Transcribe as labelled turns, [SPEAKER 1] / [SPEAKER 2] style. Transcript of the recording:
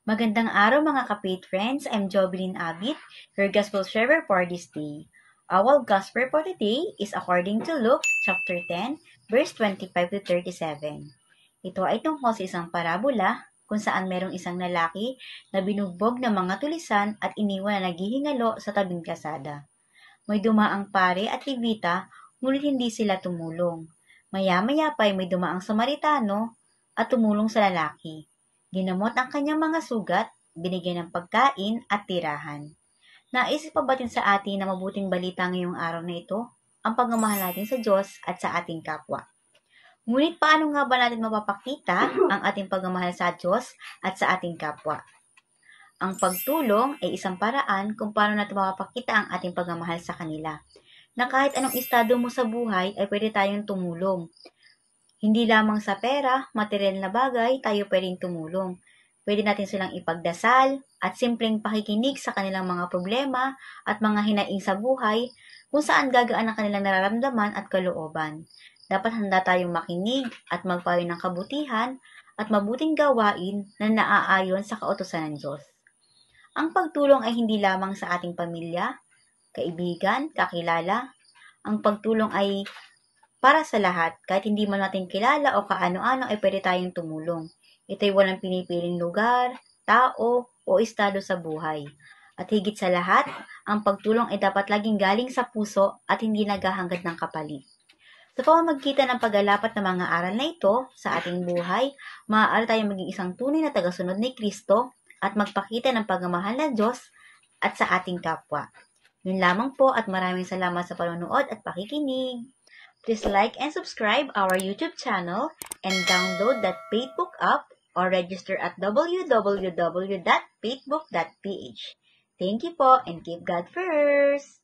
[SPEAKER 1] Magandang araw mga ka-faith friends. I'm Jovelyn Abit, your Gospel sharer for this day. Our Gospel for today is according to Luke chapter 10, verse 25 to 37. Ito ay tungkol sa isang parabola kung saan merong isang lalaki na binugbog ng mga tulisan at iniwan na naghihingalo sa tabing kalsada. May dumaang pare at Levita, ngunit hindi sila tumulong. Maya-maya pa ay may dumaang Samaritano at tumulong sa lalaki. Ginamot ang kanyang mga sugat, binigyan ng pagkain at tirahan. Naisip pa batin sa atin na mabuting balita ngayong araw na ito, ang pagmamahal natin sa Diyos at sa ating kapwa. Ngunit paano nga ba natin mapapakita ang ating pagmamahal sa Diyos at sa ating kapwa? Ang pagtulong ay isang paraan kung paano natin mapapakita ang ating pagmamahal sa kanila. Na kahit anong estado mo sa buhay ay pwede tayong tumulong. Hindi lamang sa pera, material na bagay, tayo pwedeng tumulong. Pwede natin silang ipagdasal at simpleng pakikinig sa kanilang mga problema at mga hinaing sa buhay kung saan gagaan ang kanilang nararamdaman at kalooban. Dapat handa tayong makinig at magpayo ng kabutihan at mabuting gawain na naaayon sa kautusan ng Diyos. Ang pagtulong ay hindi lamang sa ating pamilya, kaibigan, kakilala. Ang pagtulong ay para sa lahat, kahit hindi man natin kilala o kaano-ano ay pwede tayong tumulong. Ito ay walang pinipiling lugar, tao, o estado sa buhay. At higit sa lahat, ang pagtulong ay dapat laging galing sa puso at hindi naghahangad ng kapalit. Sa pamamagitan ng paggalapat ng mga aral na ito sa ating buhay, maaari tayong maging isang tunay na tagasunod ni Kristo at magpakita ng pagmamahal ng Diyos at sa ating kapwa. Yun lamang po at maraming salamat sa panonood at pakikinig. Please like and subscribe our YouTube channel and download that Faithbook app or register at www.faithbook.ph. Thank you po and keep God first!